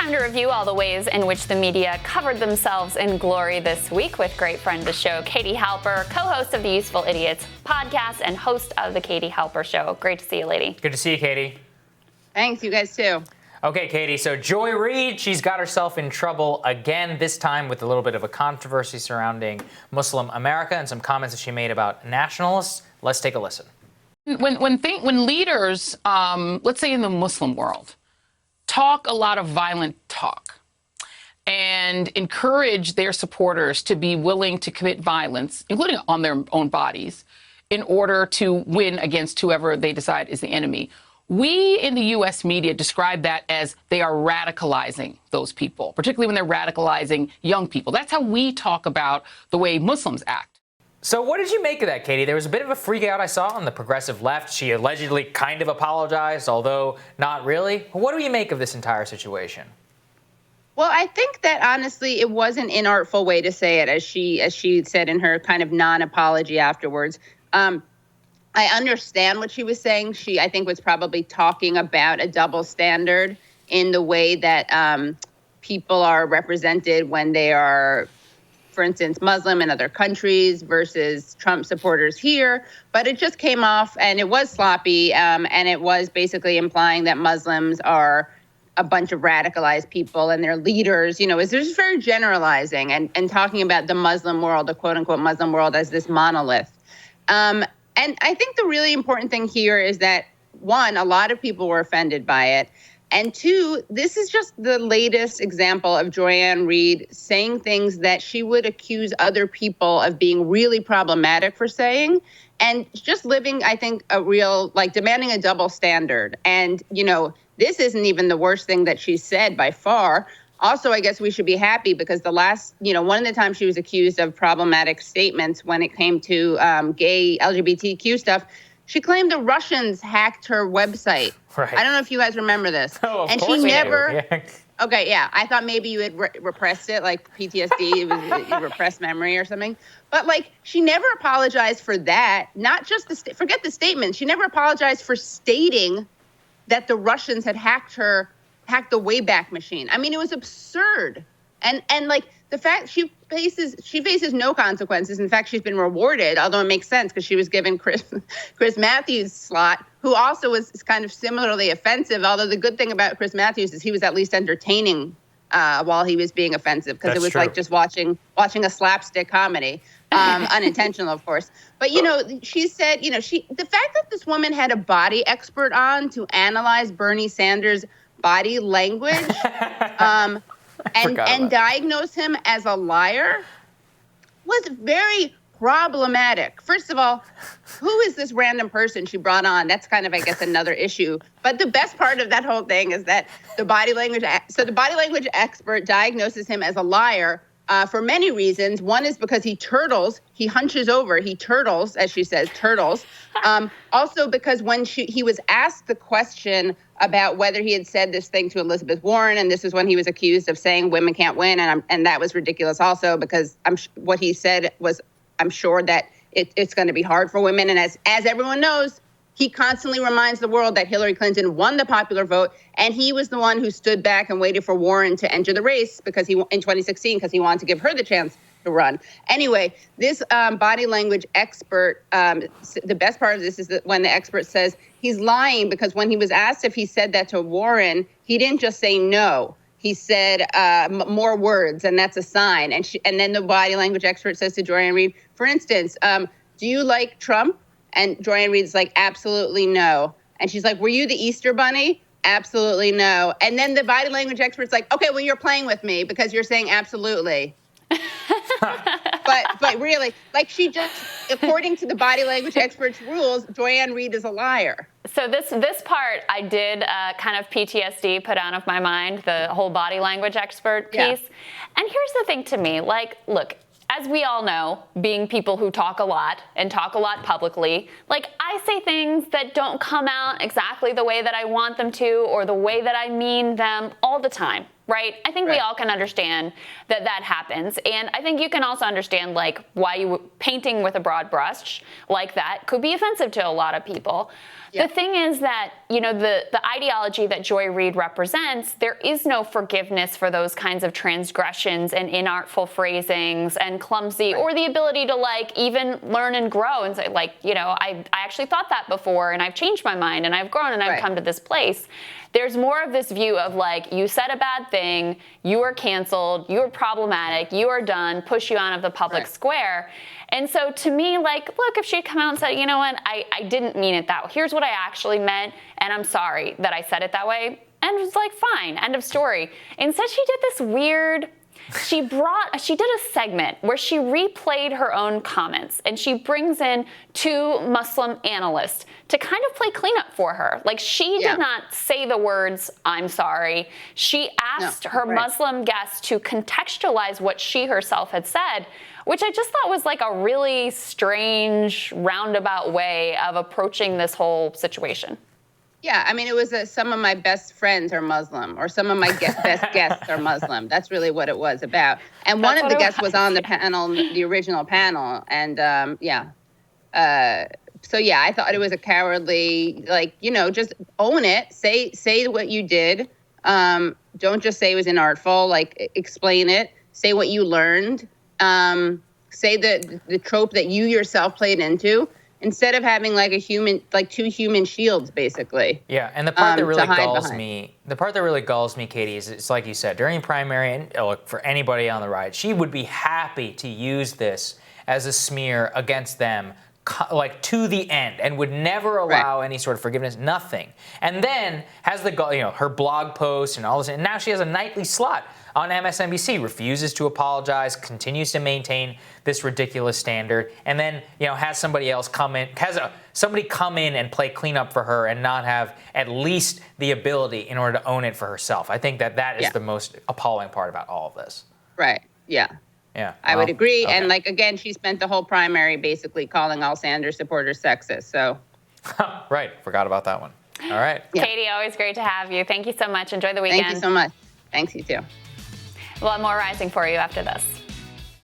Time to review all the ways in which the media covered themselves in glory this week with great friend of the show, Katie Halper, co-host of the Useful Idiots podcast and host of the Katie Halper Show. Great to see you, lady. Good to see you, Katie. Thanks, you guys too. Okay, Katie, so Joy Reid, she's got herself in trouble again, this time with a little bit of a controversy surrounding Muslim America and some comments that she made about nationalists. Let's take a listen. When leaders, let's say in the Muslim world, talk a lot of violent talk and encourage their supporters to be willing to commit violence, including on their own bodies, in order to win against whoever they decide is the enemy. We in the U.S. media describe that as they are radicalizing those people, particularly when they're radicalizing young people. That's how we talk about the way Muslims act. So what did you make of that, Katie? There was a bit of a freak out I saw on the progressive left. She allegedly kind of apologized, although not really. What do you make of this entire situation? Well, I think that honestly, it was an inartful way to say it, as she said in her kind of non-apology afterwards. I understand what she was saying. She, I think, was probably talking about a double standard in the way that people are represented when they are, for instance, Muslim in other countries versus Trump supporters here. But it just came off and it was sloppy. And it was basically implying that Muslims are a bunch of radicalized people and their leaders, you know, is just very generalizing and talking about the Muslim world, the quote unquote Muslim world, as this monolith. And I think the really important thing here is that, one, a lot of people were offended by it. And two, this is just the latest example of Joy Reid saying things that she would accuse other people of being really problematic for saying, and just living, I think, a real, like, demanding a double standard. And, you know, this isn't even the worst thing that she said by far. Also, I guess we should be happy because the last, you know, one of the times she was accused of problematic statements when it came to gay LGBTQ stuff, she claimed the Russians hacked her website. Right. I don't know if you guys remember this. Oh, of and course she we never. do. Yeah. Okay, yeah. I thought maybe you had repressed it, like PTSD, it was repressed memory or something. But like, she never apologized for that. Not just forget the statement. She never apologized for stating that the Russians had hacked the Wayback Machine. I mean, it was absurd. And like the fact she faces no consequences. In fact, she's been rewarded, although it makes sense because she was given Chris Matthews' slot, who also was kind of similarly offensive. Although the good thing about Chris Matthews is he was at least entertaining while he was being offensive, because it was true. Like just watching a slapstick comedy. Unintentional, of course. But, you know, she said, you know, the fact that this woman had a body expert on to analyze Bernie Sanders' body language and diagnose him as a liar was very problematic. First of all, who is this random person she brought on? That's kind of, I guess, another issue. But the best part of that whole thing is that the body language expert diagnoses him as a liar for many reasons. One is because he hunches over, he turtles, as she says, turtles. Also because when he was asked the question about whether he had said this thing to Elizabeth Warren, and this is when he was accused of saying women can't win, and that was ridiculous also, because what he said was, I'm sure that it's going to be hard for women. And as everyone knows, he constantly reminds the world that Hillary Clinton won the popular vote, and he was the one who stood back and waited for Warren to enter the race in 2016 because he wanted to give her the chance to run. Anyway, this body language expert, the best part of this is that when the expert says he's lying, because when he was asked if he said that to Warren, he didn't just say no. He said more words, and that's a sign. And then the body language expert says to Joy Reid, for instance, do you like Trump? And Joy Reid's like, absolutely no. And she's like, were you the Easter Bunny? Absolutely no. And then the body language expert's like, okay, well, you're playing with me because you're saying absolutely. But really, like, she just, according to the body language expert's rules, Joy Reid is a liar. So this part I did kind of PTSD put out of my mind, the whole body language expert piece. Yeah. And here's the thing to me, like, look, as we all know, being people who talk a lot and talk a lot publicly, like, I say things that don't come out exactly the way that I want them to or the way that I mean them all the time. right? I think we all can understand that that happens. And I think you can also understand, like, why painting with a broad brush like that could be offensive to a lot of people. The thing is that, you know, the ideology that Joy Reid represents, there is no forgiveness for those kinds of transgressions and inartful phrasings and clumsy, or the ability to, like, even learn and grow and say, like, you know, I actually thought that before and I've changed my mind and I've grown and I've come to this place. There's more of this view of, like, you said a bad thing, you are canceled, you are problematic, you are done, push you out of the public square. And so to me, like, look, if she'd come out and said, you know what, I didn't mean it that way. Here's what I actually meant, and I'm sorry that I said it that way. And it was like, fine, end of story. Instead, she did this weird, she did a segment where she replayed her own comments, and she brings in two Muslim analysts to kind of play cleanup for her. Like, she did not say the words, I'm sorry. She asked her Muslim guests to contextualize what she herself had said, which I just thought was like a really strange, roundabout way of approaching this whole situation. Yeah, I mean, it was some of my best friends are Muslim, or some of my best guests are Muslim. That's really what it was about. And one of the guests was on the panel, the original panel, and so yeah, I thought it was a cowardly, like, you know, just own it, say what you did. Don't just say it was inartful, like, explain it, say what you learned, say the trope that you yourself played into, instead of having like two human shields, basically. Yeah, and the part that really galls me, Katie, is it's like you said, during primary, and look, for anybody on the right, she would be happy to use this as a smear against them, like, to the end, and would never allow any sort of forgiveness, nothing. And then has her blog posts and all this, and now she has a nightly slot on MSNBC, refuses to apologize, continues to maintain this ridiculous standard, and then, you know, has somebody else come in, somebody come in and play cleanup for her and not have at least the ability in order to own it for herself. I think that is the most appalling part about all of this. Right, yeah. Yeah, I would agree. Okay. And, like, again, she spent the whole primary basically calling all Sanders supporters sexist, so. Right, forgot about that one. All right. Yeah. Katie, always great to have you. Thank you so much. Enjoy the weekend. Thank you so much. Thanks, you too. We'll have more Rising for you after this.